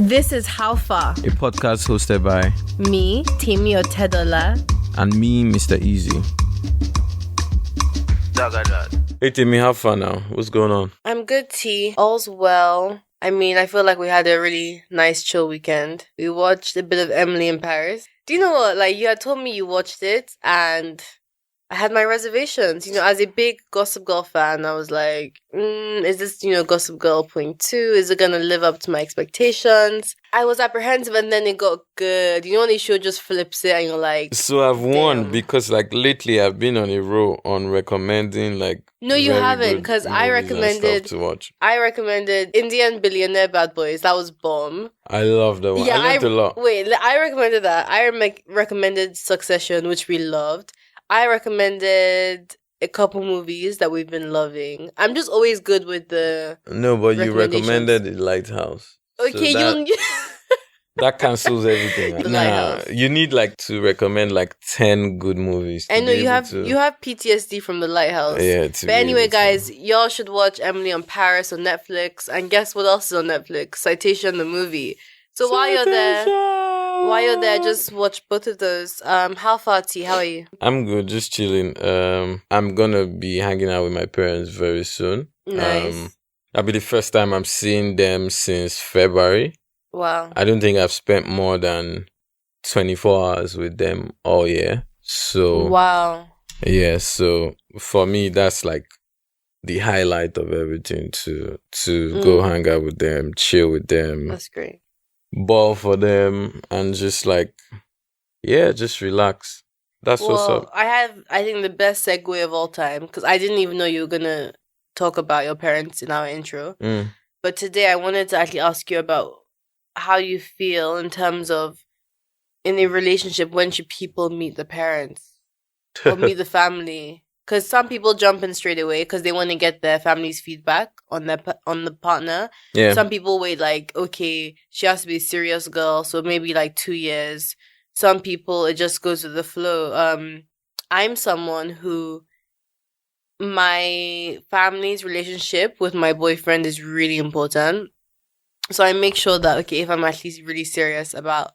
This is How Far, a podcast hosted by me, Temi Otedola, and me, Mr. Eazi. Hey Temi, how far now? What's going on? I'm good, T. All's well. I mean, I feel like we had a really nice chill weekend. We watched a bit of Emily in Paris. Do you know what? Like, you had told me you watched it, and I had my reservations. You know, as a big Gossip Girl fan, I was like, is this, Gossip Girl .2? Is it going to live up to my expectations? I was apprehensive, and then it got good. You know when the show just flips it and you're like... So I've won damn. because, lately I've been on a roll on recommending, No, you haven't, because I recommended... to watch. I recommended Indian Billionaire Bad Boys. That was bomb. I love that one. Yeah, I learned a lot. Wait, I recommended that. I recommended Succession, which we loved. I recommended a couple movies that we've been loving. I'm just always good with the No, but you recommended The Lighthouse. Okay, so that cancels everything. You need to recommend 10 good movies. I know you have PTSD from The Lighthouse. Yeah. But anyway, guys, y'all should watch Emily in Paris on Netflix. And guess what else is on Netflix? Citation, the movie. So while you're there, just watch both of those. How far, T? How are you? I'm good, just chilling. I'm gonna be hanging out with my parents very soon. Nice. That'll be the first time I'm seeing them since February. Wow. I don't think I've spent more than 24 hours with them all year. So wow. Yeah, so for me that's the highlight of everything to go hang out with them, chill with them. That's great. Ball for them and just just relax. That's what's up. I think the best segue of all time, because I didn't even know you were gonna talk about your parents in our intro. But today I wanted to actually ask you about how you feel in terms of in a relationship, when should people meet the parents or meet the family? Because some people jump in straight away because they want to get their family's feedback on the partner. Yeah. Some people wait okay, she has to be a serious girl, so maybe 2 years. Some people, it just goes with the flow. I'm someone who, my family's relationship with my boyfriend is really important. So I make sure that, okay, if I'm at least really serious about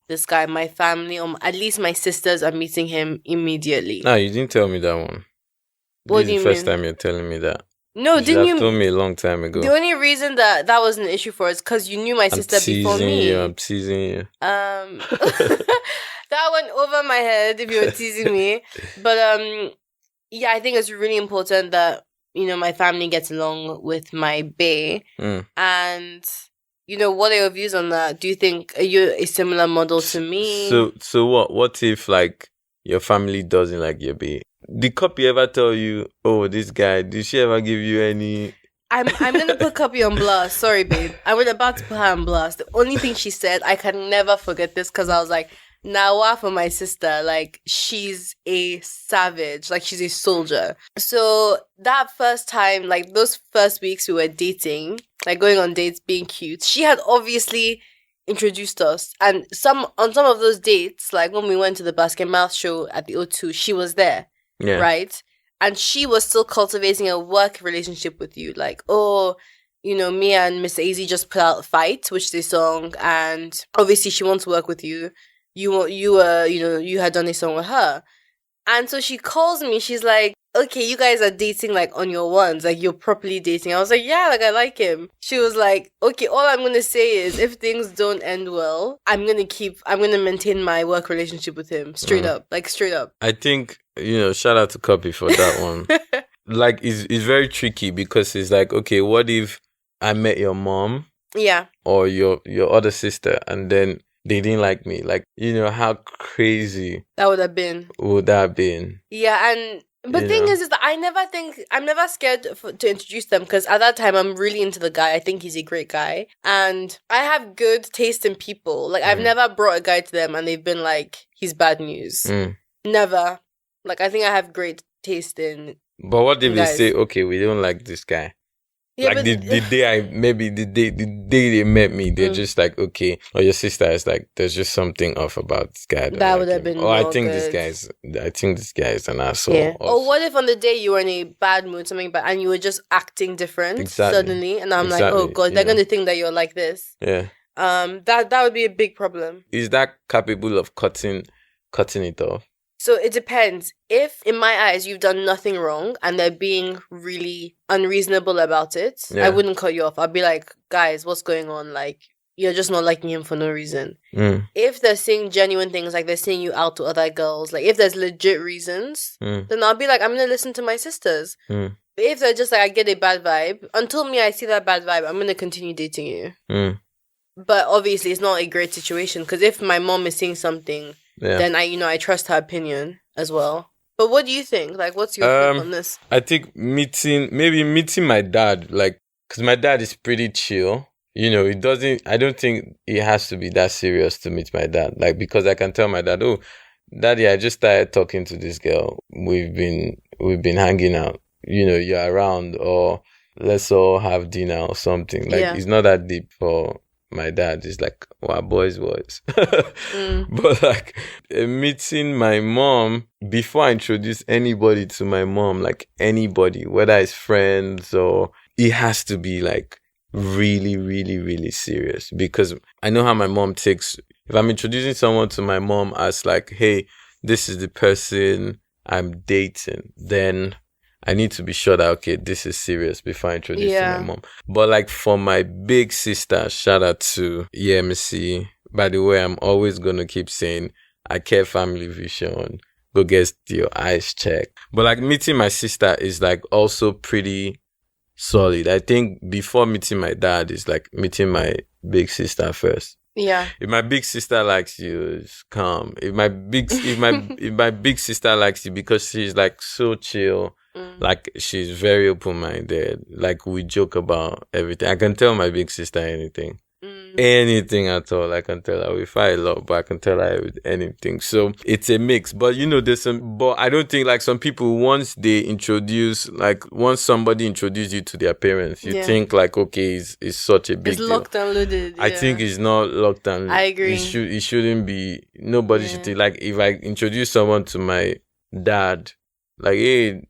this guy, my family, or at least my sisters are meeting him immediately. No, you didn't tell me that one. What do you mean? This is the first time you're telling me that. No, didn't you? told me a long time ago. The only reason that was an issue for us because you knew my sister before me. I'm teasing you. That went over my head if you were teasing me. But yeah, I think it's really important that my family gets along with my bae. And what are your views on that? Do you think are you a similar model to me? So what? What if your family doesn't like your bae? Did Copy ever tell you, oh, this guy, did she ever give you any... I'm going to put Copy on blast. Sorry, babe. I was about to put her on blast. The only thing she said, I can never forget this because I was like, Nawa for my sister, she's a savage. She's a soldier. So that first time, those first weeks we were dating, going on dates, being cute, she had obviously introduced us. And on some of those dates, when we went to the Basket Mouth show at the O2, she was there. Yeah. Right? And she was still cultivating a work relationship with you. Me and Mr. Eazi just put out Fight, which is a song, and obviously she wants to work with you. You had done a song with her. And so she calls me, she's like, okay, you guys are dating on your ones, you're properly dating. I was like, yeah, I like him. She was like, okay, all I'm gonna say is if things don't end well, I'm gonna maintain my work relationship with him. Straight up. I think, shout out to Copy for that one. It's very tricky because it's okay, what if I met your mom? Yeah. Or your other sister and then they didn't like me? How crazy that would have been. Yeah, but thing is that I'm never scared to introduce them because at that time I'm really into the guy. I think he's a great guy. And I have good taste in people. I've never brought a guy to them and they've been like, he's bad news. Never. I think I have great taste in But what if guys. They say, okay, we don't like this guy? Yeah, the day they met me, they're just okay. Or your sister is there's just something off about this guy. That would have been. Oh, I think this guy is an asshole. Yeah. Or what if on the day you were in a bad mood, something bad, and you were just acting different suddenly, and I'm like, oh god, they're gonna think that you're like this. Yeah. that would be a big problem. Is that capable of cutting it off? So it depends. If, in my eyes, you've done nothing wrong and they're being really unreasonable about it, I wouldn't cut you off. I'd be like, guys, what's going on? Like, you're just not liking him for no reason. If they're saying genuine things, like they're saying you out to other girls, like if there's legit reasons, then I'll be like, I'm going to listen to my sisters. But if they're just like, I get a bad vibe, until I see that bad vibe, I'm going to continue dating you. But obviously, it's not a great situation, because if my mom is saying something, then I trust her opinion as well. But what do you think? Like, what's your take on this? I think meeting my dad, like, because my dad is pretty chill. I don't think it has to be that serious to meet my dad. Like, because I can tell my dad, oh, daddy, I just started talking to this girl. We've been hanging out. You're around, or let's all have dinner or something. Like, it's not that deep for my dad. Is like, wow, boys. But like, meeting my mom, before I introduce anybody to my mom, like anybody, whether it's friends or, it has to be like really, really, really serious. Because I know how my mom takes, if I'm introducing someone to my mom as like, hey, this is the person I'm dating, then I need to be sure that, okay, this is serious before I introduce to my mom. But like, for my big sister, shout out to EMC. By the way, I'm always going to keep saying, I care family vision. Go get your eyes checked. But like, meeting my sister is like also pretty solid. I think before meeting my dad is like meeting my big sister first. Yeah. If my big sister likes you, it's calm. If my big sister likes you, because she's like so chill, like she's very open-minded. Like, we joke about everything. I can tell my big sister anything. Anything at all. I can tell her. We fight a lot, but I can tell her anything. So it's a mix. But but I don't think, like, some people, once somebody introduces you to their parents, you think like, okay, it's such a big deal. It's locked and loaded. I think it's not locked and loaded. I agree. It shouldn't be. Nobody should think, like, if I introduce someone to my dad, like, hey,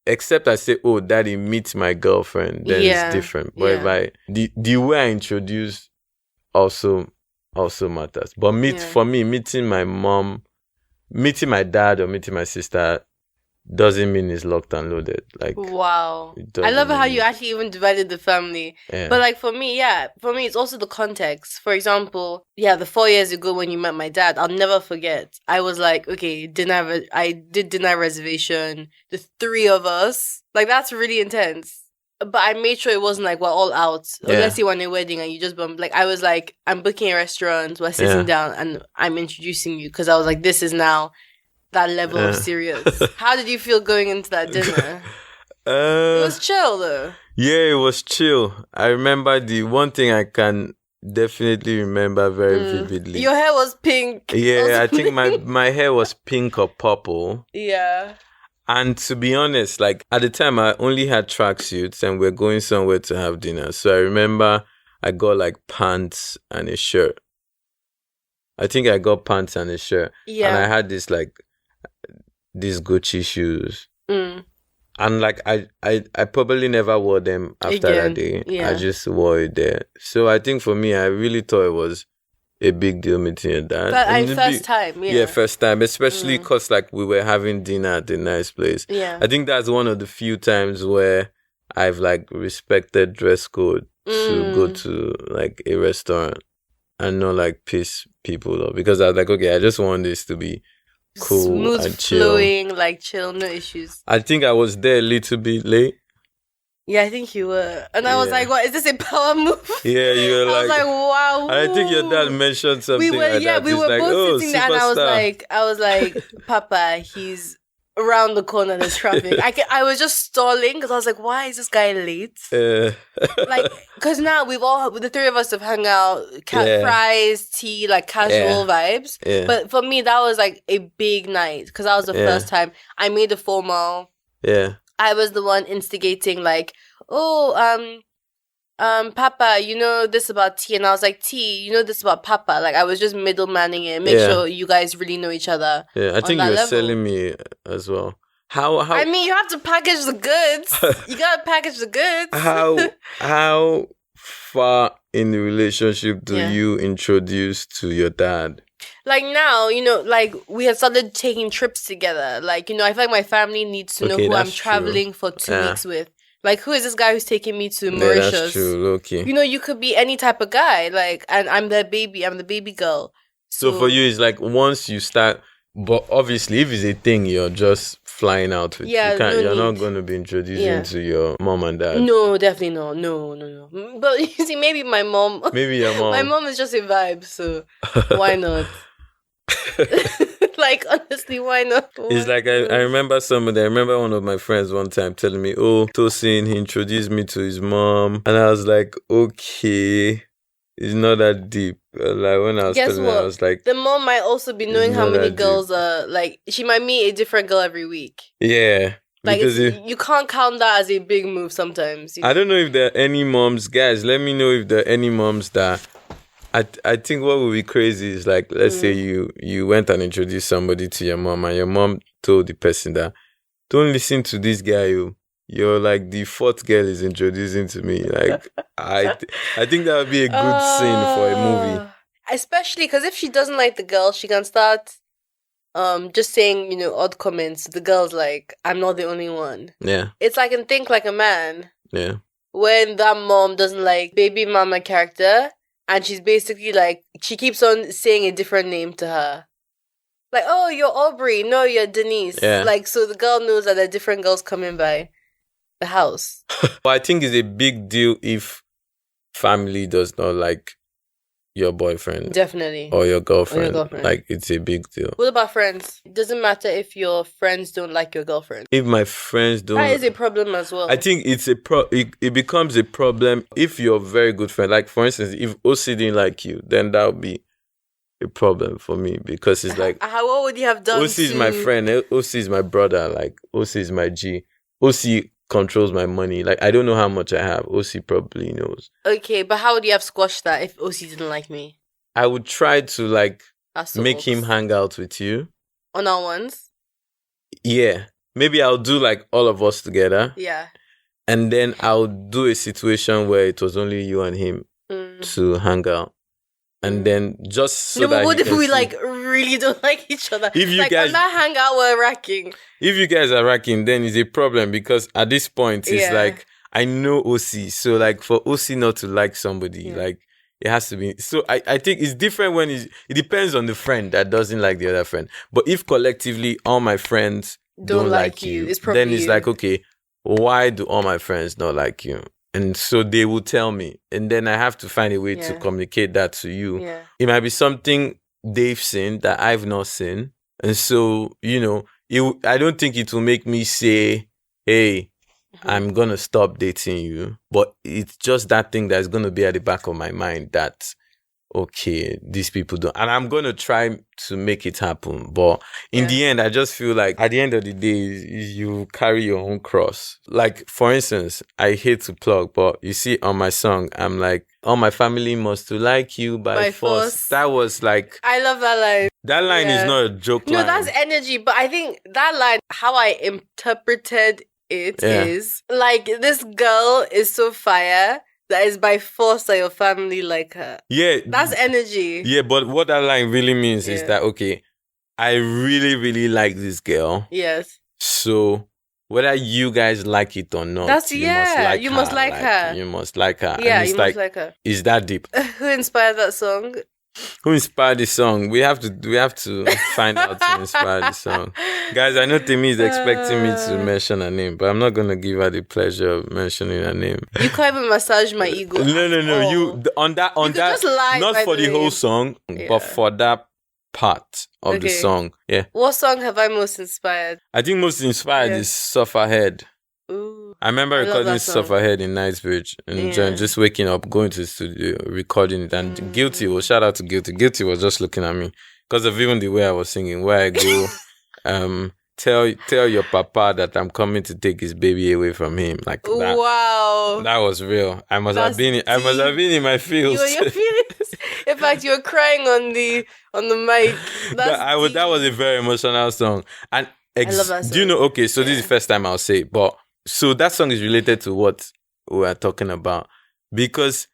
except I say, oh, daddy, meet my girlfriend, then it's different. But if the way I introduce also matters. But for me, meeting my mom, meeting my dad, or meeting my sister doesn't mean it's locked and loaded. Like, wow. I love how you actually even divided the family. Yeah. But like, for me, it's also the context. For example, the 4 years ago when you met my dad, I'll never forget. I was like, okay, I did dinner reservation, the three of us. Like, that's really intense. But I made sure it wasn't like we're all out. Unless you want a wedding and you just bump. Like, I was like, I'm booking a restaurant, we're sitting down, and I'm introducing you, because I was like, this is now that level of serious. How did you feel going into that dinner? It was chill though. Yeah, it was chill. I remember the one thing I can definitely remember very vividly. Your hair was pink. Yeah, I think my hair was pink or purple. Yeah. And to be honest, like, at the time I only had tracksuits and we're going somewhere to have dinner. So I remember I got like pants and a shirt. I think I got pants and a shirt. Yeah. And I had these Gucci shoes. And like, I probably never wore them after that day. Yeah. I just wore it there. So I think for me, I really thought it was a big deal meeting your dad. First time. Yeah, first time. Especially because like we were having dinner at a nice place. Yeah. I think that's one of the few times where I've like respected dress code to go to like a restaurant and not like piss people off. Because I was like, okay, I just want this to be cool, smooth and chill. Flowing, like chill, no issues. I think I was there a little bit late. Yeah, I think you were. And I was like, what, is this a power move? Yeah, you were like... I was like, wow. I think your dad mentioned something like that. We were like, both sitting there, and I was like, Papa, he's around the corner, there's traffic. I was just stalling, because I was like, why is this guy late? Like, because now the three of us have hung out, fries, tea, like casual vibes. Yeah. But for me, that was like a big night, because that was the first time. I made a formal. Yeah. I was the one instigating, like, Papa, you know this about tea. And I was like, T, you know this about Papa. Like, I was just middlemaning it. Make sure you guys really know each other. Yeah, I think you were selling me as well. How? I mean, you have to package the goods. You gotta package the goods. How far in the relationship do Yeah. you introduce to your dad? Like now, like we have started taking trips together. Like, I feel like my family needs to know Okay, who I'm that's true. traveling for 2 Yeah. weeks with. Like, who is this guy who's taking me to Yeah, Mauritius? that's true. Okay. You could be any type of guy. Like, and I'm the baby girl. So for you, it's like once you start, but obviously, if it's a thing, you're just flying out with. Yeah, You're not need. going to be introducing Yeah. to your mom and dad. No, definitely not. No. But you see, maybe my mom. Maybe your mom. My mom is just a vibe, so why not? Like, honestly, why not? It's like I remember somebody. I remember one of my friends one time telling me, "Oh, Tosin, he introduced me to his mom," and I was like, "Okay, it's not that deep." Like when I was telling her, I was like, the mom might also be knowing how not many that girls are like. She might meet a different girl every week. yeah. Like, Because you can't count that as a big move sometimes. I don't know if there are any moms, guys. Let me know if there are any moms that. I think what would be crazy is like, let's say you went and introduced somebody to your mom, and your mom told the person that, don't listen to this guy. You're like the fourth girl is introducing to me. Like, I think that would be a good scene for a movie. Especially because if she doesn't like the girl, she can start just saying, odd comments. The girl's like, I'm not the only one. Yeah. It's like in Think Like a Man. Yeah. When that mom doesn't like baby mama character, and she's basically like, she keeps on saying a different name to her. Like, oh, you're Aubrey. No, you're Denise. Yeah. Like, so the girl knows that there are different girls coming by the house. But I think it's a big deal if family does not like your boyfriend. Definitely. Or your girlfriend. Like, it's a big deal. What about friends? It doesn't matter if your friends don't like your girlfriend. If my friends don't... That is a problem as well. I think it's it becomes a problem if you're a very good friend. Like, for instance, if OC didn't like you, then that would be a problem for me, because it's like... what would you have done OC is my friend. OC is my brother. Like, OC is my G. OC controls my money. Like, I don't know how much I have. OC probably knows. Okay, but how would you have squashed that if OC didn't like me? I would try to, like, make him hang out with you. On our ones? Yeah. Maybe I'll do, like, all of us together. Yeah. And then I'll do a situation where it was only you and him to hang out. And then just so that what if we like really don't like each other? If you like guys on that hangout we're racking. If you guys are racking, then it's a problem, because at this point it's like, I know OC. So like for OC not to like somebody, like it has to be. So I think it's different when it depends on the friend that doesn't like the other friend. But if collectively all my friends don't like you, then it's like, okay, why do all my friends not like you? And so they will tell me. And then I have to find a way to communicate that to you. Yeah. It might be something they've seen that I've not seen. And so, I don't think it will make me say, hey, I'm going to stop dating you. But it's just that thing that's going to be at the back of my mind that, okay, these people don't. And I'm going to try to make it happen. But in the end, I just feel like at the end of the day, you carry your own cross. Like, for instance, I hate to plug, but you see on my song, I'm like, all my family must to like you by force. That was like... I love that line. That line is not a joke line. No, that's energy. But I think that line, how I interpreted it is, like, this girl is so fire that is by force that your family like her. Yeah. That's energy. Yeah, but what that line really means is that, okay, I really, really like this girl. Yes. So whether you guys like it or not, you must like her. You must like her. Yeah, you must like her. Is that deep? Who inspired that song? Who inspired the song? We have to find out who inspired the song. Guys, I know Temi is expecting me to mention her name, but I'm not going to give her the pleasure of mentioning her name. You can't even massage my ego. No. You on that just lie, not for the whole song, but for that part of the song. Yeah. What song have I most inspired? I think most inspired is Sufferhead. Ooh, I remember recording Sufferhead in Knightsbridge and just waking up, going to the studio, recording it. And Guilty was, shout out to Guilty. Guilty was just looking at me because of even the way I was singing. Where I go, tell your papa that I'm coming to take his baby away from him. Like that. Wow, that was real. I must have been in my feels. Your feelings. In fact, you were crying on the mic. That was a very emotional song. And I love that song. Do you know? Okay, so this is the first time I'll say it, but so that song is related to what we are talking about, because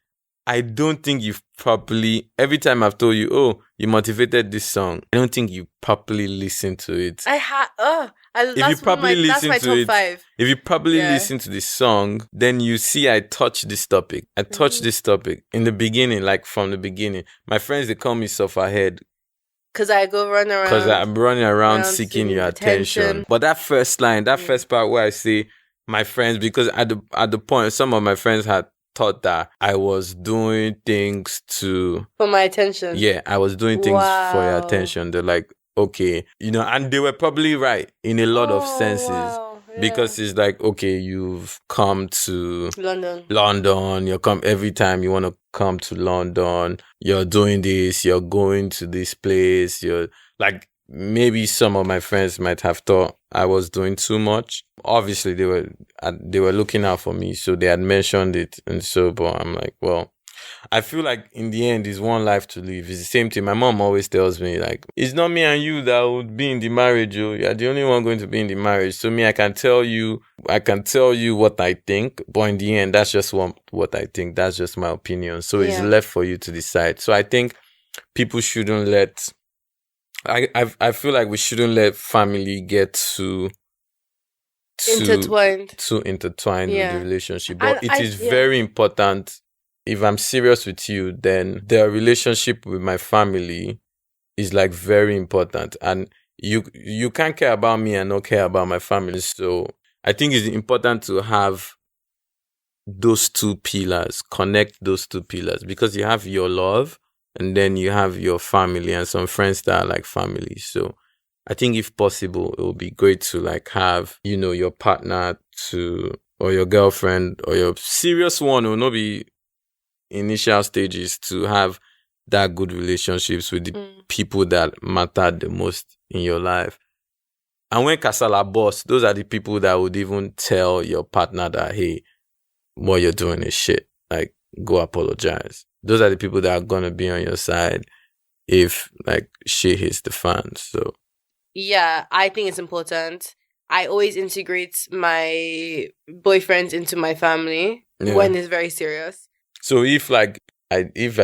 I don't think you've properly, every time I've told you, oh, you motivated this song, I don't think you properly listened to it. That's my top 5. If you properly Yeah. listen to the song, then you see I touched this topic. I touched this topic in the beginning, like from the beginning. My friends, they call me sufferhead. Because I go run around. Because I'm running around seeking your attention. But that first line, that first part where I say my friends, because at the point, some of my friends had thought that I was doing things for my attention. Yeah, I was doing things for your attention. They're like, okay, and they were probably right in a lot of senses. Wow. Yeah. Because it's like, okay, you've come to London. You come every time you want to come to London. You're doing this. You're going to this place. You're like, maybe some of my friends might have thought I was doing too much. Obviously, they were looking out for me, so they had mentioned it, and so. But I'm like, well, I feel like in the end, it's one life to live. It's the same thing. My mom always tells me, like, it's not me and you that would be in the marriage. You're the only one going to be in the marriage. So me, I can tell you what I think, but in the end, that's just what I think. That's just my opinion. So it's left for you to decide. So I think people shouldn't let. I feel like we shouldn't let family get too intertwined with the relationship. But it is very important. If I'm serious with you, then the relationship with my family is like very important. And you can't care about me and not care about my family. So I think it's important to have those two pillars, connect those two pillars, because you have your love and then you have your family and some friends that are like family. So I think if possible, it would be great to like have, your partner or your girlfriend or your serious one. It will not be initial stages to have that good relationships with the people that matter the most in your life. And when kasala boss, those are the people that would even tell your partner that, hey, what you're doing is shit. Like, go apologize. Those are the people that are gonna be on your side if like shit hits the fan. So yeah, I think it's important. I always integrate my boyfriends into my family when it's very serious. So if I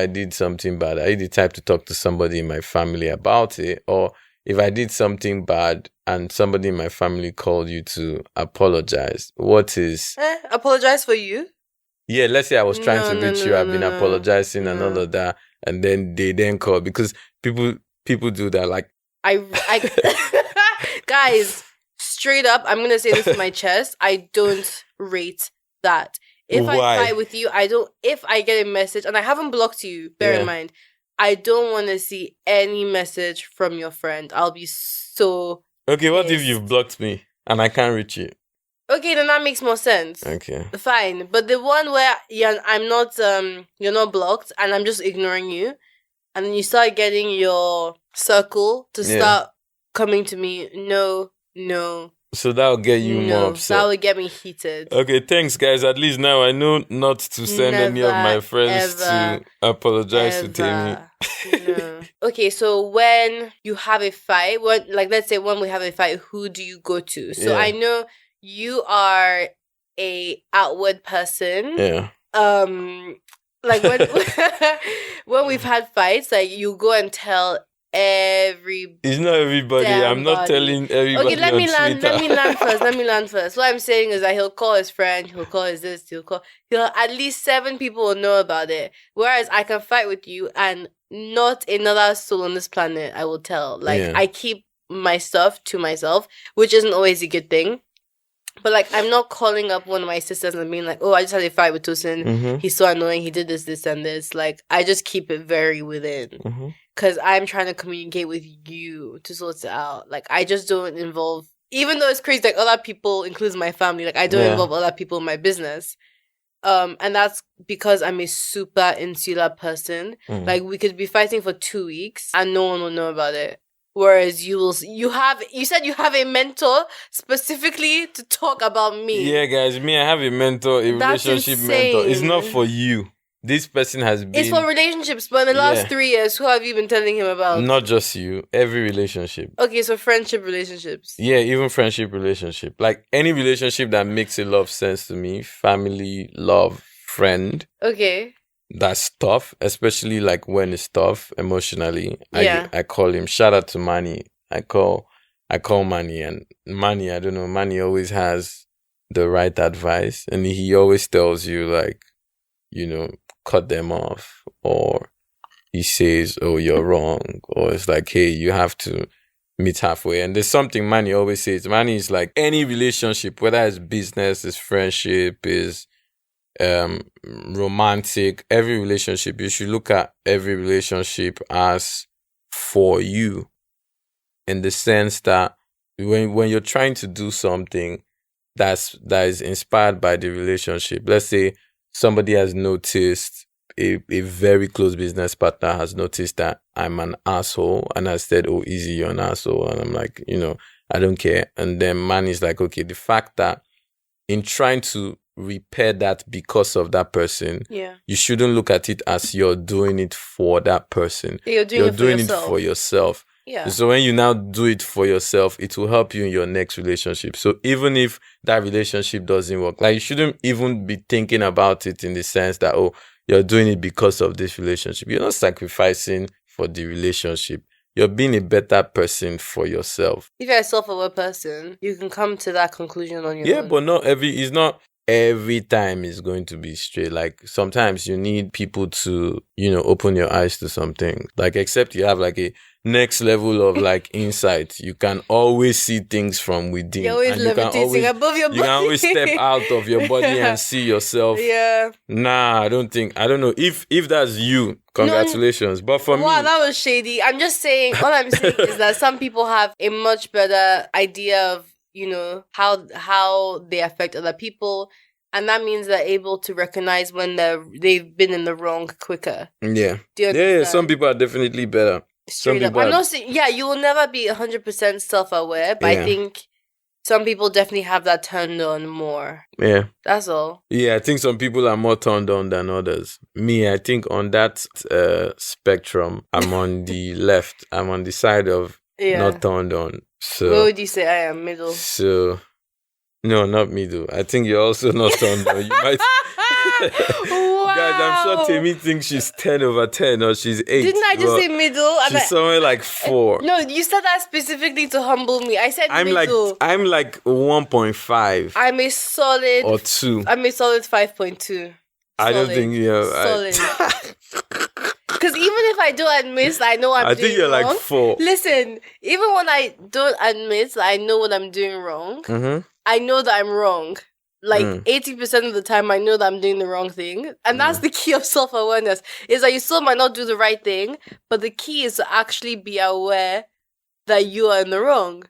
did something bad, are you the type to talk to somebody in my family about it? Or if I did something bad and somebody in my family called you to apologize, what is... apologize for you? Yeah, let's say I was trying to reach you, I've been apologizing and all of that, and then they then call, because people do that. Like I guys, straight up, I'm gonna say this to my chest, I don't rate that. If I fight with you, if I get a message, and I haven't blocked you, bear in mind, I don't want to see any message from your friend. I'll be so Okay, what if you've blocked me and I can't reach you? Okay, then that makes more sense. Okay. Fine. But the one where you're not blocked and I'm just ignoring you, and then you start getting your circle to start coming to me, no. So that'll get you more upset. That will get me heated. Okay, thanks guys. At least now I know not to send any of my friends to apologize to Temi. No. Okay, so when you have a fight, let's say when we have a fight, who do you go to? So I know you are a outward person. Yeah. Like when we've had fights, like you go and tell it's not everybody. I'm not telling everybody. Okay, let me land first. What I'm saying is that he'll call his friend, he'll call his this, at least 7 people will know about it. Whereas I can fight with you and not another soul on this planet I will tell. I keep my stuff to myself, which isn't always a good thing. But I'm not calling up one of my sisters and being like, oh, I just had a fight with Tosin. Mm-hmm. He's so annoying. He did this, and this. I just keep it very within. Mm-hmm. Because I'm trying to communicate with you to sort it out. I just don't involve, even though it's crazy, other people, includes my family, I don't involve other people in my business. And that's because I'm a super insular person. Mm. We could be fighting for 2 weeks and no one will know about it. Whereas you said you have a mentor specifically to talk about me. Yeah, guys, I have a mentor, a relationship mentor. It's not for you. This person has been... It's for relationships, but in the last 3 years, who have you been telling him about? Not just you. Every relationship. Okay, so friendship relationships. Yeah, even friendship relationship. Any relationship that makes a lot of sense to me. Family, love, friend. Okay. that's tough, especially like when it's tough emotionally. Yeah. I call him. Shout out to Manny. I call Manny, and Manny, I don't know, Manny always has the right advice, and he always tells you like, cut them off, or he says, "Oh, you're wrong," or it's like, "Hey, you have to meet halfway." And there's something Manny always says. Manny is like any relationship, whether it's business, it's friendship, is romantic, every relationship, you should look at every relationship as for you, in the sense that when you're trying to do something that is inspired by the relationship. Let's say somebody has noticed, a very close business partner has noticed that I'm an asshole, and I said, "Oh, Easy, you're an asshole," and I'm like, I don't care. And then man is like, okay, the fact that in trying to repair that because of that person, you shouldn't look at it as you're doing it for that person. You're doing it for yourself. Yeah. So when you now do it for yourself, it will help you in your next relationship. So even if that relationship doesn't work, like, you shouldn't even be thinking about it in the sense that, oh, you're doing it because of this relationship. You're not sacrificing for the relationship. You're being a better person for yourself. If you're a self-aware person, you can come to that conclusion on your own. Yeah, but it's not every time is going to be straight. Like, sometimes you need people to, open your eyes to something. Like, except you have like a next level of like insight, you can always see things from within. You're always levitating above your body. You can always step out of your body and see yourself. Yeah. Nah, I don't know. If that's you, congratulations. But for me, wow, that was shady. I'm just saying, all I'm saying is that some people have a much better idea of, how they affect other people. And that means they're able to recognize when they've been in the wrong quicker. Yeah. Yeah, some people are definitely better. Straight up. I'm not saying, you will never be 100% self-aware, but I think some people definitely have that turned on more. Yeah. That's all. Yeah, I think some people are more turned on than others. Me, I think on that spectrum, I'm on the left. I'm on the side of not turned on. So what would you say I am? Middle? So, no, not middle. I think you're also not turned on. You might... Wow. Guys, I'm sure Temi thinks she's 10/10 or she's 8. Didn't I just say middle? She's somewhere like 4. No, you said that specifically to humble me. I said middle. I'm like 1.5. I'm a solid... Or 2. I'm a solid 5.2. I don't think solid. Because even if I don't admit, I know I'm doing wrong. I think you're like 4. Listen, even when I don't admit that I know what I'm doing wrong, I know that I'm wrong. Like 80% of the time, I know that I'm doing the wrong thing. And that's the key of self-awareness. Is that you still might not do the right thing, but the key is to actually be aware that you are in the wrong.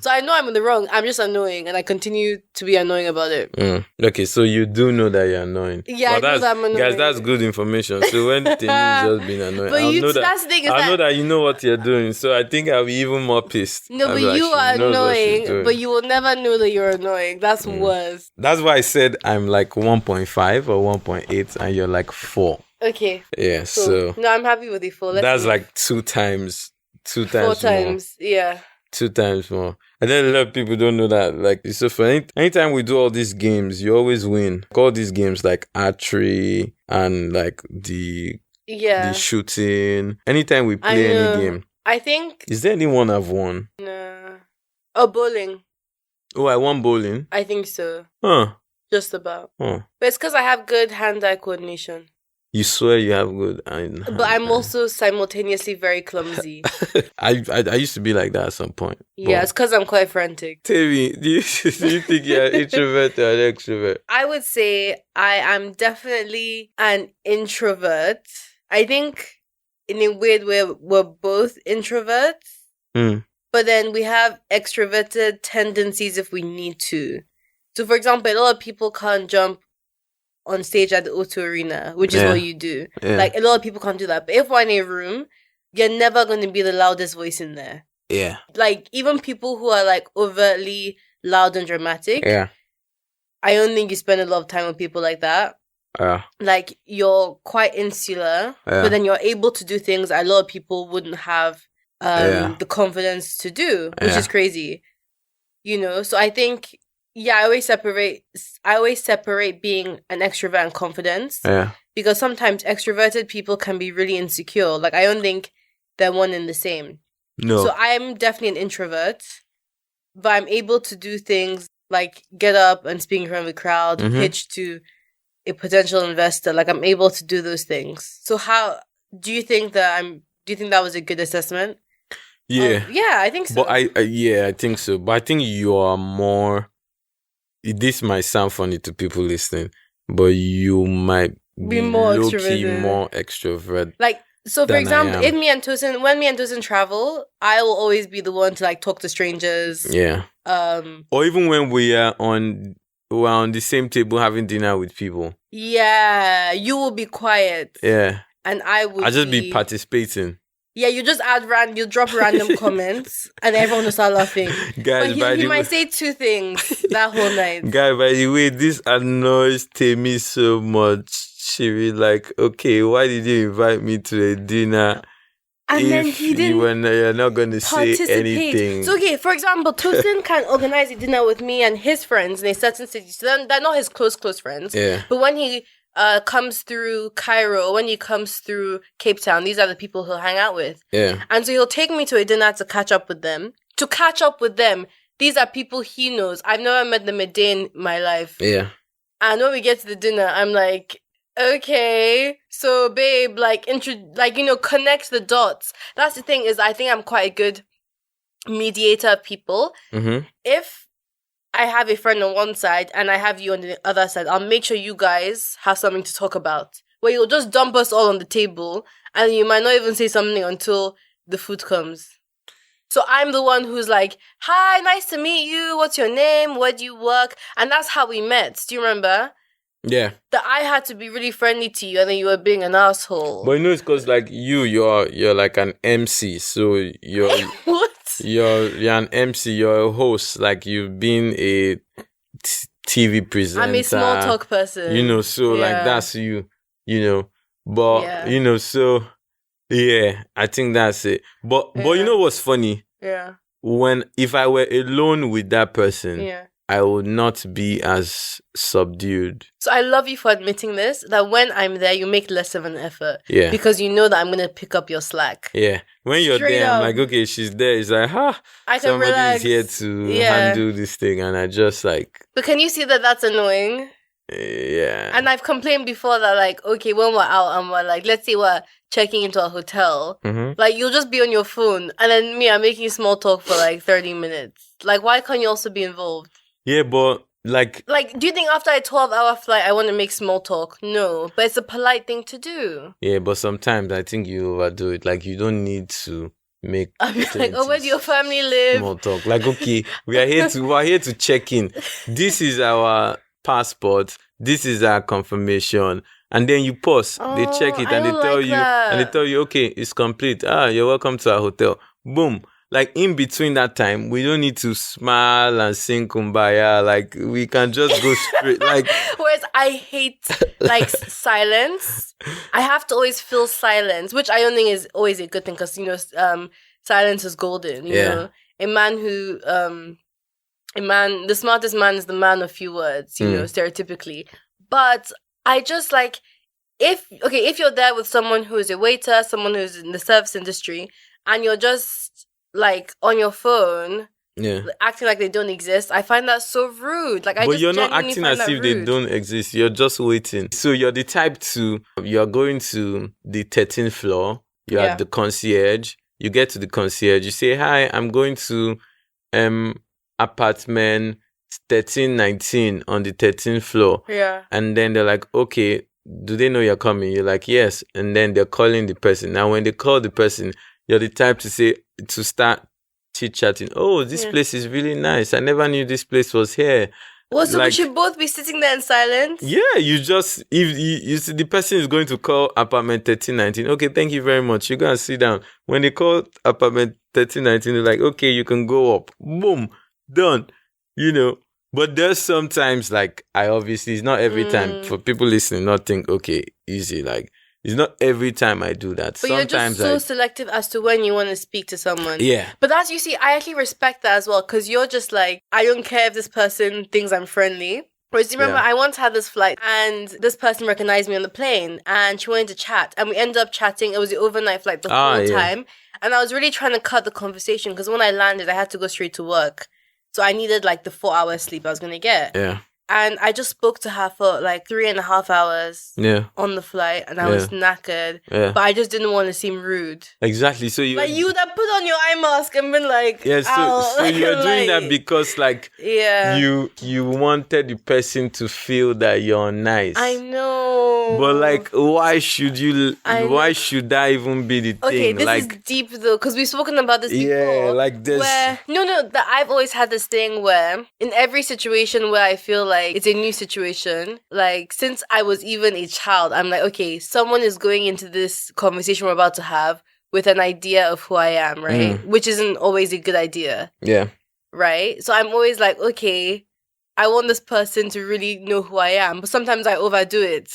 So I know I'm in the wrong. I'm just annoying, and I continue to be annoying about it. Okay, so you do know that you're annoying. Yeah, but I know that I'm annoying. Guys, that's good information. So when Temi just being annoying, but that's the thing, I know that you know what you're doing. So I think I'll be even more pissed. No, but you are annoying, but you will never know that you're annoying. That's worse. That's why I said I'm like 1.5 or 1.8, and you're like 4. Okay. Yeah, cool. So... No, I'm happy with the 4. That's like 2 times 4 times, yeah. 2 times more. And then a lot of people don't know that. Like, it's so funny. Anytime we do all these games, you always win. Like, all these games like archery and like the shooting. Anytime we play any game. I think... Is there anyone I've won? No. Oh, bowling. Oh, I won bowling? I think so. Huh. Just about. Huh. But it's because I have good hand-eye coordination. You swear you have good hand. But I'm also simultaneously very clumsy. I used to be like that at some point. Yeah, it's because I'm quite frantic. Temi, do you think you're an introvert or an extrovert? I would say I am definitely an introvert. I think in a weird way we're both introverts. But then we have extroverted tendencies if we need to. So for example, a lot of people can't jump on stage at the O2 Arena, which is what you do. Yeah. Like, a lot of people can't do that. But if we're in a room, you're never going to be the loudest voice in there. Yeah. Like, even people who are, like, overtly loud and dramatic, I don't think you spend a lot of time with people like that. Like, you're quite insular, but then you're able to do things a lot of people wouldn't have the confidence to do, which is crazy. So I think... Yeah, I always separate being an extrovert and confidence. Yeah. because sometimes extroverted people can be really insecure. Like, I don't think they're one and the same. No. So I'm definitely an introvert, but I'm able to do things like get up and speak in front of a crowd, pitch to a potential investor. Like, I'm able to do those things. So how do you think that was a good assessment? Yeah. Yeah, I think so. But I think so. But I think you are more. This might sound funny to people listening, but you might be more low-key extroverted. more extrovert. Like, so for than I example, am. when me and Tosin travel, I will always be the one to like talk to strangers. Yeah. Or even when we're on the same table having dinner with people. Yeah, you will be quiet. Yeah. And I would I'll just be participating. Yeah, you just you drop random comments and everyone will start laughing. Guys, but he might say two things that whole night. Guy, by the way, this annoys Temi so much. She be like, okay, why did you invite me to a dinner? And then he didn't. You're not going to say anything. So, okay, for example, Tosin can organize a dinner with me and his friends in a certain city. So they're not his close friends. Yeah. But when he comes through Cairo, when he comes through Cape Town, these are the people he'll hang out with. Yeah. And so he'll take me to a dinner to catch up with them. These are people he knows. I've never met them a day in my life. Yeah. And when we get to the dinner, I'm like, okay, so babe, connect the dots. That's the thing, is I think I'm quite a good mediator of people. Mm-hmm. If I have a friend on one side and I have you on the other side, I'll make sure you guys have something to talk about. Where you'll just dump us all on the table and you might not even say something until the food comes. So I'm the one who's like, hi, nice to meet you. What's your name? Where do you work? And that's how we met. Do you remember? Yeah. That I had to be really friendly to you and then you were being an asshole. But it's because like you're like an MC. So you're... What? You're an MC, you're a host, like you've been a TV presenter. I'm a small talk person. Like that's you, But, so, yeah, I think that's it. But you know what's funny? Yeah. If I were alone with that person, yeah, I would not be as subdued. So I love you for admitting this, that when I'm there, you make less of an effort. Yeah. Because you know that I'm going to pick up your slack. Yeah. When you're Straight there, up. I'm like, okay, she's there. It's like, I can relax. somebody's here to handle this thing. And I just like... But can you see that that's annoying? Yeah. And I've complained before that, like, okay, when we're out and we're like, let's say we're checking into a hotel, like, you'll just be on your phone. And then I'm making small talk for like 30 minutes. Like, why can't you also be involved? Yeah, but like, do you think after a 12-hour flight I want to make small talk? No, but it's a polite thing to do. Yeah, but sometimes I think you overdo it. Like, you don't need to make. I'll be like, where do your family live? Small talk. Like, okay, we're here to check in. This is our passport. This is our confirmation. And then you pause. They check it and they tell you, okay, it's complete. You're welcome to our hotel. Boom. Like, in between that time, we don't need to smile and sing Kumbaya. Like, we can just go straight. Like, whereas I hate, like, silence. I have to always feel silence, which I don't think is always a good thing because, silence is golden. You know? The smartest man is the man of few words, stereotypically. But I just, like, if you're there with someone who is a waiter, someone who's in the service industry, and you're just... like on your phone, acting like they don't exist. I find that so rude. Like, but you're not acting as if they don't exist. You're just waiting. So you're the type you're going to the 13th floor. You're at the concierge. You get to the concierge. You say, "Hi, I'm going to apartment 1319 on the 13th floor." Yeah. And then they're like, "Okay, do they know you're coming?" You're like, "Yes." And then they're calling the person. Now, when they call the person, you're the type to start chit-chatting. Oh, this place is really nice. I never knew this place was here. Well, so we should both be sitting there in silence? Yeah, if you see the person is going to call apartment 1319. Okay, thank you very much. You go and sit down. When they call apartment 1319, they're like, okay, you can go up. Boom, done. But there's sometimes, like, it's not every time. For people listening, not think, okay, easy, like, it's not every time I do that. But sometimes you're just so selective as to when you want to speak to someone. Yeah. But you see, I actually respect that as well, because you're just like, I don't care if this person thinks I'm friendly. Whereas, you remember, Yeah. I once had this flight and this person recognized me on the plane and she wanted to chat and we ended up chatting. It was the overnight flight the whole time. And I was really trying to cut the conversation because when I landed, I had to go straight to work. So I needed like the 4 hours sleep I was going to get. Yeah. And I just spoke to her for like 3.5 hours Yeah. on the flight and I was knackered. Yeah. But I just didn't want to seem rude. Exactly. So you Like, you would have put on your eye mask and been like, yeah, so you're doing that because like you wanted the person to feel that you're nice. I know. But like, why should that even be the thing? Okay, this like, is deep though, because we've spoken about this before. Yeah, like this. That I've always had this thing where in every situation where I feel like it's a new situation, like since I was even a child, I'm like, okay, someone is going into this conversation we're about to have with an idea of who I am, right? Which isn't always a good idea. Yeah. Right? So I'm always like, okay, I want this person to really know who I am. But sometimes I overdo it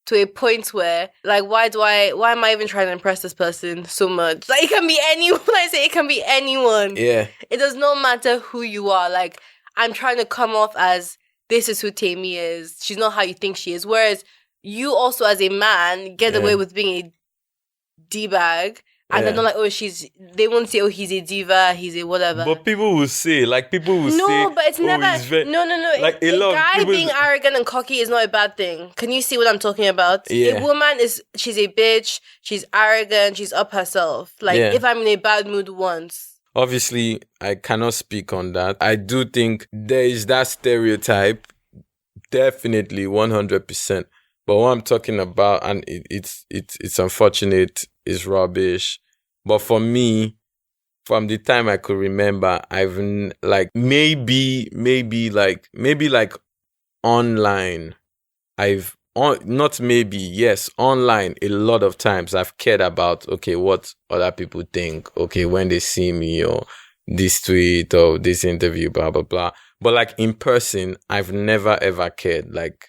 to a point where, like, why am I even trying to impress this person so much? Like, it can be anyone. I say it can be anyone. Yeah. It does not matter who you are. Like, I'm trying to come off as, this is who Temi is. She's not how you think she is. Whereas you also, as a man, get away with being a D-bag. And they're not like, they won't say, he's a diva, he's a whatever. But people will say, say, but it's never, no. Like a guy being arrogant and cocky is not a bad thing. Can you see what I'm talking about? Yeah. A woman she's a bitch, she's arrogant, she's up herself. Like, if I'm in a bad mood once. Obviously, I cannot speak on that. I do think there is that stereotype, definitely 100%. But what I'm talking about, and it's unfortunate, is rubbish. But for me, from the time I could remember, I've like maybe online. Online a lot of times I've cared about what other people think, when they see me or this tweet or this interview, blah blah blah. But like in person, I've never ever cared. Like,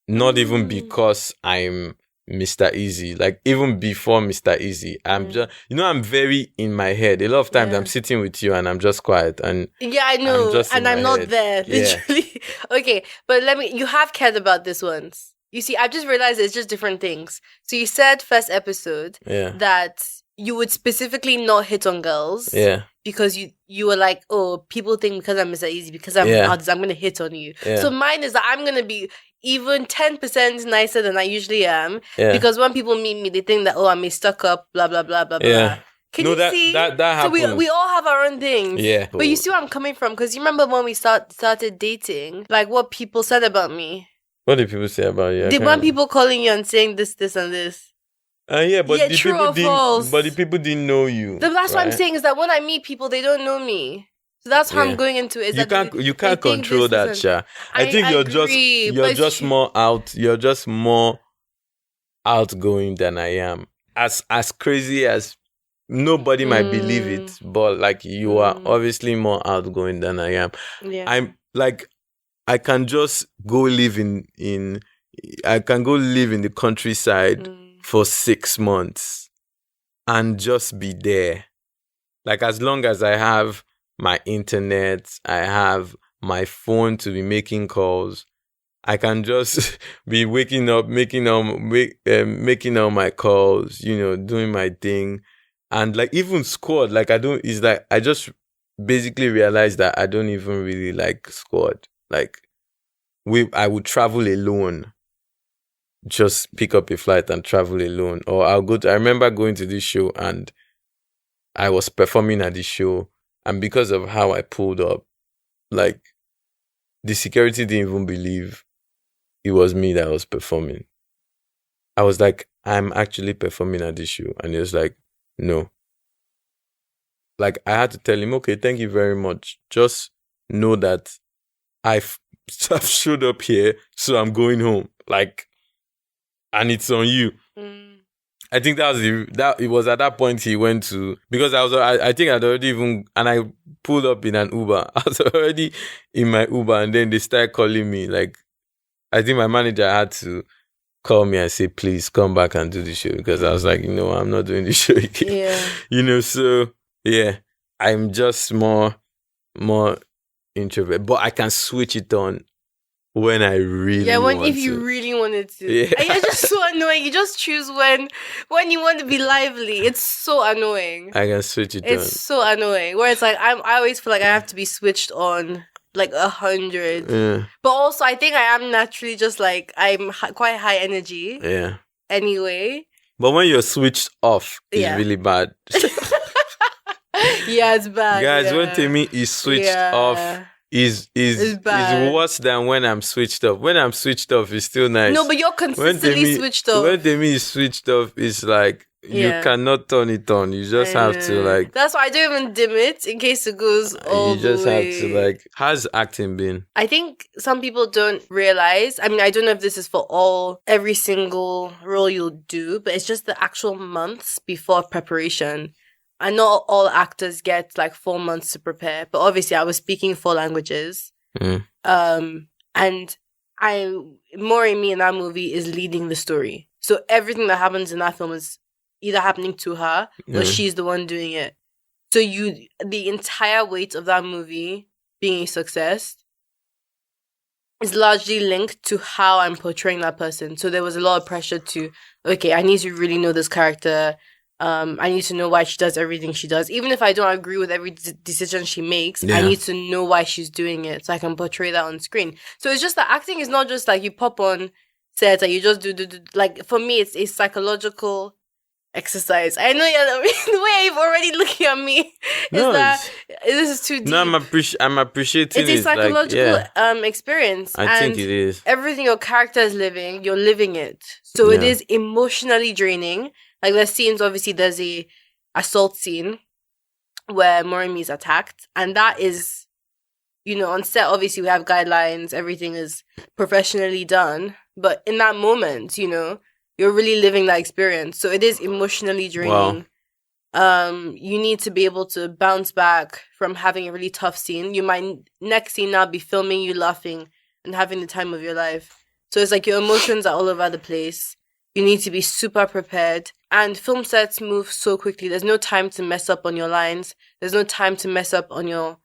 not even because I'm Mr. Eazi. Like, even before Mr. Eazi, I'm just, I'm very in my head. A lot of times I'm sitting with you and I'm just quiet. And yeah, I know. I'm not there, literally. Okay, but you have cared about this once. You see, I've just realized it's just different things. So you said first episode that you would specifically not hit on girls. Yeah. Because you were like, people think because I'm Mr. Eazi, because I'm an artist, I'm going to hit on you. Yeah. So mine is that I'm going to be even 10% nicer than I usually am. Yeah. Because when people meet me, they think that, I'm a stuck up, blah, blah, blah, blah, blah. Can you see? That happens. So we all have our own things. Yeah. But you see where I'm coming from? Because you remember when we started dating, like what people said about me. What did people say about you? They want people calling you and saying this, and this. But the people didn't know you. That's what I'm saying, is that when I meet people, they don't know me. So that's how I'm going into it. You can't control that, Sha. I think you're just more out. You're just more outgoing than I am. As crazy as nobody might believe it, but like you are obviously more outgoing than I am. Yeah. I'm like, I can just go live in the countryside for 6 months and just be there. Like, as long as I have my internet, I have my phone to be making calls, I can just be waking up, making all my calls, doing my thing. And like, even squad, like I just basically realized that I don't even really like squad. Like, I would travel alone. Just pick up a flight and travel alone. Or I remember going to this show and I was performing at the show. And because of how I pulled up, like, the security didn't even believe it was me that was performing. I was like, I'm actually performing at this show. And he was like, no. Like, I had to tell him, okay, thank you very much. Just know that I've showed up here, so I'm going home. Like, and it's on you. I think it was at that point he went to, because I think I'd already and I pulled up in an Uber. I was already in my Uber, and then they started calling me. Like, I think my manager had to call me and say, please come back and do the show, because I was like, I'm not doing the show again. Yeah. So yeah, I'm just more introvert, but I can switch it on when I really Yeah, want if you to. really wanted to. Yeah. And it's just so annoying. You just choose when you want to be lively. It's so annoying. I can switch it It's on. so annoying. Where it's like I always feel like I have to be switched on like 100. Yeah. But also I think I am naturally just like I'm quite high energy Yeah. anyway. But when you're switched off, it's Yeah. really bad. Yeah, it's bad. Guys, yeah. when Temi is switched off, is bad. worse than when I'm switched off. When I'm switched off, it's still nice. No, but you're consistently switched off. When Temi is switched off, it's like you cannot turn it on. You just have to like. That's why I don't even dim it in case it goes all You just the have way. to like. How's acting been? I think some people don't realize. I mean, I don't know if this is for every single role you'll do, but it's just the actual months before preparation. I know all actors get like 4 months to prepare, but obviously I was speaking 4 languages. Mm. And Me in that movie is leading the story. So everything that happens in that film is either happening to her or she's the one doing it. So the entire weight of that movie being a success is largely linked to how I'm portraying that person. So there was a lot of pressure to, okay, I need to really know this character. I need to know why she does everything she does. Even if I don't agree with every decision she makes, I need to know why she's doing it so I can portray that on screen. So it's just that acting is not just like you pop on set and you just do. Like, for me, it's a psychological exercise. I know the way you're already looking at me this is too deep. No, I'm appreciating it. It's a psychological like, experience. I think it is. Everything your character is living, you're living it. So it is emotionally draining. Like, there's scenes, obviously, there's a assault scene where Morimi is attacked. And that is, on set, obviously, we have guidelines. Everything is professionally done. But in that moment, you're really living that experience. So it is emotionally draining. Wow. You need to be able to bounce back from having a really tough scene. You might, next scene now, be filming you laughing and having the time of your life. So it's like your emotions are all over the place. You need to be super prepared. And film sets move so quickly. There's no time to mess up on your lines. There's no time to mess up on your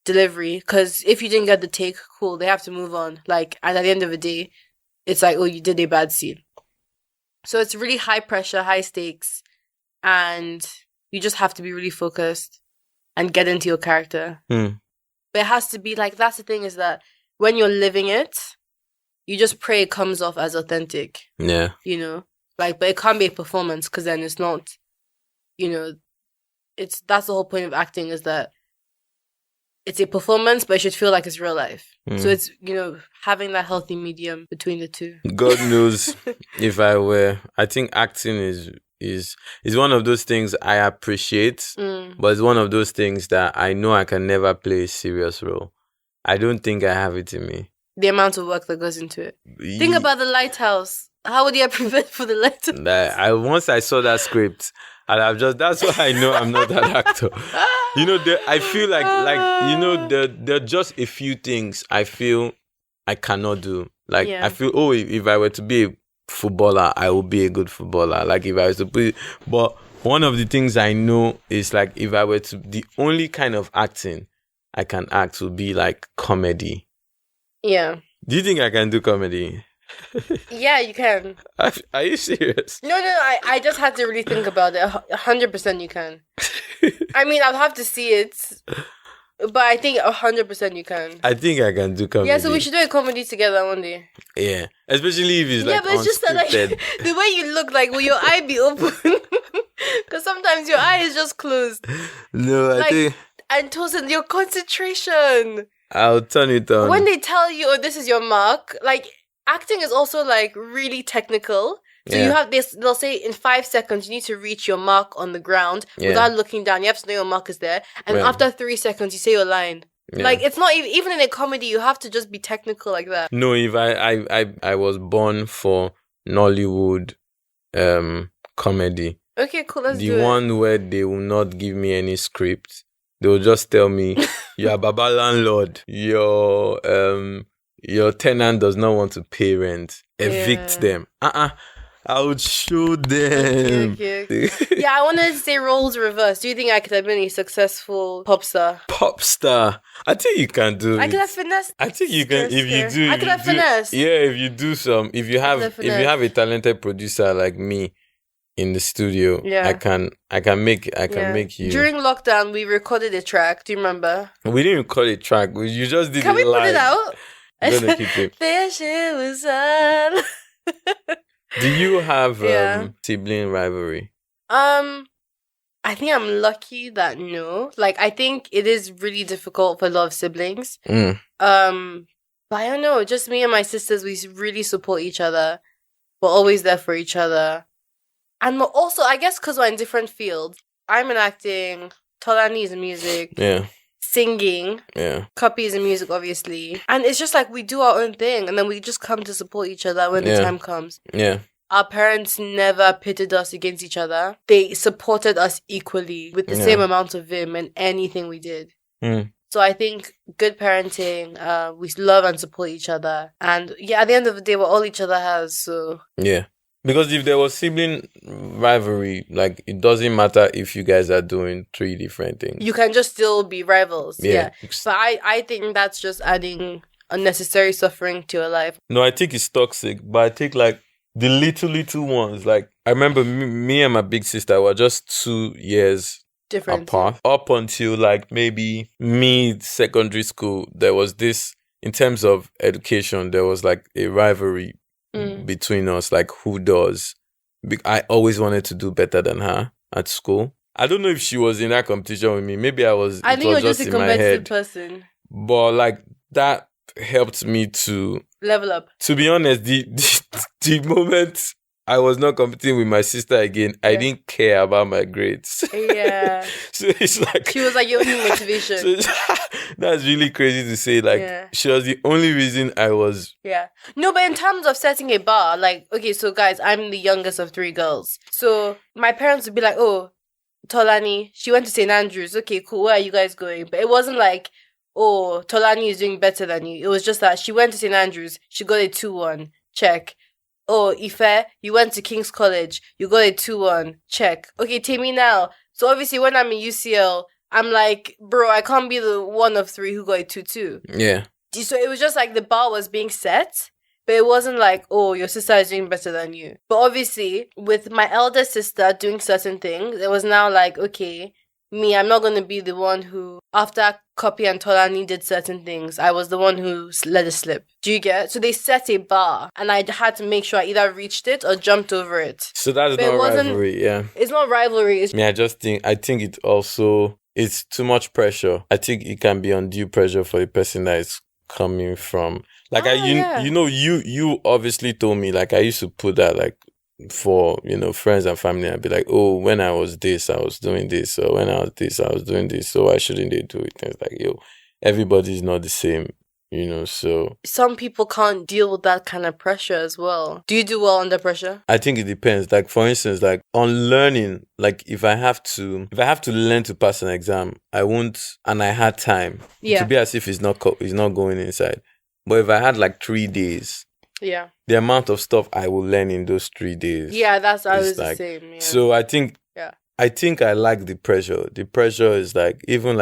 delivery. Because if you didn't get the take, cool, they have to move on. Like, and at the end of the day, it's like, oh, you did a bad scene. So it's really high pressure, high stakes. And you just have to be really focused and get into your character. But it has to be like, that's the thing, is that when you're living it, you just pray it comes off as authentic. Yeah. Like, but it can't be a performance because then it's not, that's the whole point of acting, is that it's a performance, but it should feel like it's real life. So it's, having that healthy medium between the two. God knows I think acting is one of those things I appreciate, but it's one of those things that I know I can never play a serious role. I don't think I have it in me. The amount of work that goes into it. Think about The Lighthouse. How would you have prepared for The Lighthouse? Once I saw that script, and that's why I know I'm not that actor. I feel like there are just a few things I feel I cannot do. Like, I feel, if I were to be a footballer, I would be a good footballer. Like, if I was to but one of the things I know is, like, if I were to, the only kind of acting I can act would be like comedy. Yeah. Do you think I can do comedy? Yeah, you can. Are you serious? No, I just had to really think about it. 100% you can. I mean, I'll have to see it, but I think 100% you can. I think I can do comedy. Yeah, so we should do a comedy together one day. Yeah, especially if it's like but it's just that, like, the way you look, like, will your eye be open? Because sometimes your eye is just closed. No, I think. And Tosin, your concentration. I'll turn it on. When they tell you, this is your mark, like, acting is also, like, really technical. So you have this, they'll say in 5 seconds, you need to reach your mark on the ground without looking down. You have to know your mark is there. And after 3 seconds, you say your line. Yeah. Like, it's not even in a comedy, you have to just be technical like that. No, if I was born for Nollywood comedy. Okay, cool, let's do it. The one where they will not give me any script. They will just tell me, you're a Baba landlord. Your tenant does not want to pay rent. Evict them. I would show them. Okay. Yeah, I wanted to say roles reversed. Do you think I could have been a successful pop star? Pop star. I think you can do it. I could have finessed. I think you can if you do. I could have finessed. Yeah, if you do some. If you have a talented producer like me in the studio, Yeah. I can make you. During lockdown, we recorded a track. Do you remember? We didn't call it track. You just did Can it we live. put it out? I'm gonna keep it. There she was on. Do you have Yeah. sibling rivalry? I think I'm lucky that no. Like, I think it is really difficult for a lot of siblings. Mm. But I don't know. Just me and my sisters, we really support each other. We're always there for each other. And we're also, I guess, because we're in different fields. I'm in acting. Tolani is in music. Yeah. Singing. Yeah. Copy is in music, obviously. And it's just like we do our own thing. And then we just come to support each other when the time comes. Yeah. Our parents never pitted us against each other. They supported us equally with the same amount of vim in anything we did. Mm. So I think good parenting, we love and support each other. And yeah, at the end of the day, we're all each other has. So yeah. Because if there was sibling rivalry, like, it doesn't matter if you guys are doing 3 different things. You can just still be rivals. Yeah. But I think that's just adding unnecessary suffering to your life. No, I think it's toxic. But I think, like, the little ones, like, I remember me and my big sister were just 2 years Different. apart. Up until, like, maybe mid-secondary school, there was this, in terms of education, there was, like, a rivalry between us, like, who does. I always wanted to do better than her at school. I don't know if she was in that competition with me. Maybe I was. I think you're just a in my competitive head. person. But, like, that helped me to level up. To be honest, the moment I was not competing with my sister again, I didn't care about my grades. Yeah. So it's like she was like your only motivation. So that's really crazy to say. Like, she was the only reason I was. Yeah. No, but in terms of setting a bar, like, okay, so guys, I'm the youngest of 3 girls. So my parents would be like, oh, Tolani, she went to St. Andrews. Okay, cool. Where are you guys going? But it wasn't like, oh, Tolani is doing better than you. It was just that she went to St. Andrews. She got a 2-1. Check. Oh, Ife, you went to King's College. You got a 2-1. Check. Okay, Temi now. So obviously when I'm in UCL, I'm like, bro, I can't be the one of 3 who got a 2-2. Yeah. So it was just like the bar was being set. But it wasn't like, oh, your sister is doing better than you. But obviously, with my elder sister doing certain things, it was now like, okay, me, I'm not going to be the one who, after Copy and Tolani did certain things, I was the one who let it slip. Do you get? So they set a bar, and I had to make sure I either reached it or jumped over it. So that's not rivalry, yeah. It's not rivalry. I think it also, it's too much pressure. I think it can be undue pressure for the person that is coming from. Like, you obviously told me, like, I used to put that, like, for, friends and family, I'd be like, oh, when I was this, I was doing this, or when I was this, I was doing this, so why shouldn't they do it? And it's like, everybody's not the same, so. Some people can't deal with that kind of pressure as well. Do you do well under pressure? I think it depends. Like, for instance, like, on learning, like, if I have to learn to pass an exam, I won't, and I had time, to be as if it's not going inside. But if I had like 3 days, the amount of stuff I will learn in those 3 days. Yeah, that's always like, the same. Yeah. So I think I like the pressure. The pressure is like, even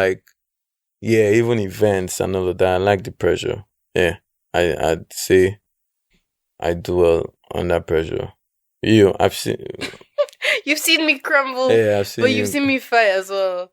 events and all of that, I like the pressure. Yeah. I'd say I do well under pressure. I've seen You've seen me crumble. Yeah, I've seen but you've seen me fight as well.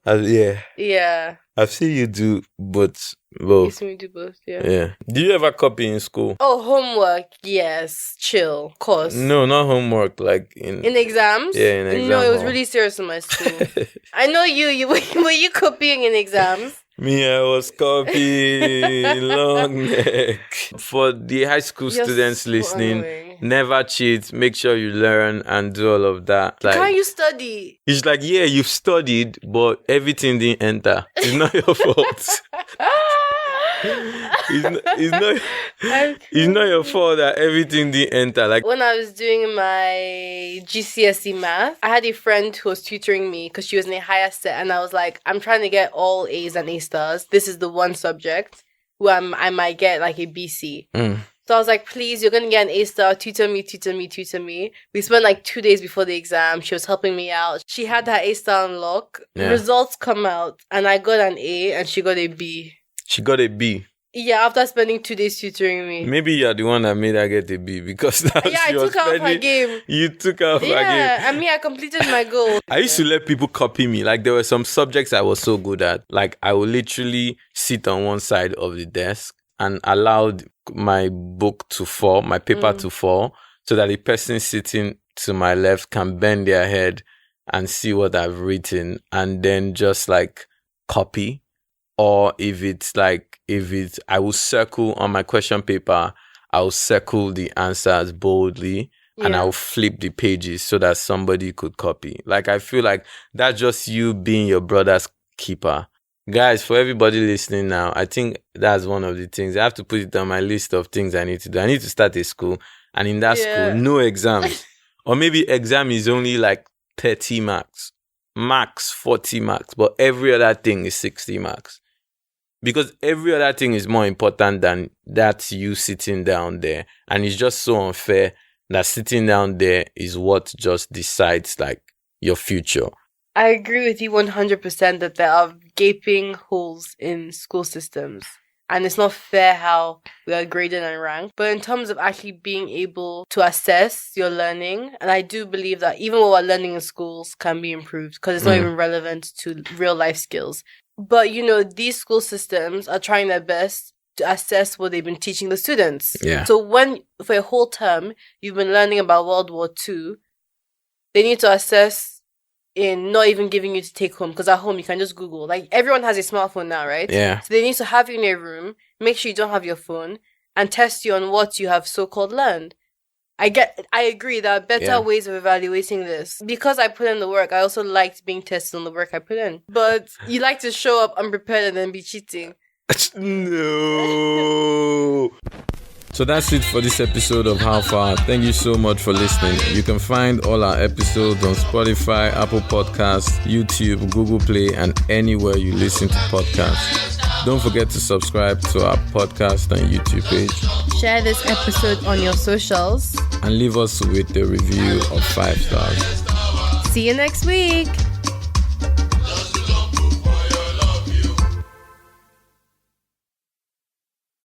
Yeah. I've seen you do both. You've seen me do both, Yeah. Do you ever copy in school? Oh, homework. Yes. Chill. Of course. No, not homework. Like in exams? Yeah, in exams. No, it was really serious in my school. I know you were you copying in exams? Me, I was copying long neck. For the high school students listening, never cheat. Make sure you learn and do all of that. Like, can't you study? It's like, yeah, you've studied, but everything didn't enter. It's not your fault. It's not your fault that everything didn't enter. Like, when I was doing my GCSE math, I had a friend who was tutoring me because she was in a higher set, and I was like, I'm trying to get all A's and A stars. This is the one subject where I might get like a BC. So I was like, please, you're going to get an A star. Tutor me, tutor me, tutor me. We spent like 2 days before the exam. She was helping me out. She had her A star on lock. Yeah. Results come out and I got an A and she got a B. She got a B. Yeah, after spending 2 days tutoring me. Maybe you're the one that made her get a B because I took her off her game. You took her off her game. Yeah, and me, I completed my goal. I used to let people copy me. Like there were some subjects I was so good at. Like I would literally sit on one side of the desk and allowed my book to fall, my paper to fall, so that the person sitting to my left can bend their head and see what I've written and then just like copy. Or I will circle on my question paper, I will circle the answers boldly and I will flip the pages so that somebody could copy. Like, I feel like that's just you being your brother's keeper. Guys, for everybody listening now, I think that's one of the things. I have to put it on my list of things I need to do. I need to start a school, and in that school, no exams. Or maybe exam is only like 30 marks, max 40 marks, but every other thing is 60 marks. Because every other thing is more important than that you sitting down there. And it's just so unfair that sitting down there is what just decides like your future. I agree with you 100% that there are gaping holes in school systems. And it's not fair how we are graded and ranked. But in terms of actually being able to assess your learning, and I do believe that even what we're learning in schools can be improved because it's not even relevant to real life skills. But, you know, these school systems are trying their best to assess what they've been teaching the students. Yeah. So when, for a whole term, you've been learning about World War II, they need to assess in not even giving you to take home. Because at home, you can just Google. Like, everyone has a smartphone now, right? Yeah. So they need to have you in a room, make sure you don't have your phone, and test you on what you have so-called learned. I agree, there are better ways of evaluating this. Because I put in the work, I also liked being tested on the work I put in. But you like to show up unprepared and then be cheating. No. So that's it for this episode of How Far. Thank you so much for listening. You can find all our episodes on Spotify, Apple Podcasts, YouTube, Google Play, and anywhere you listen to podcasts. Don't forget to subscribe to our podcast and YouTube page. Share this episode on your socials. And leave us with a review of 5 stars. See you next week.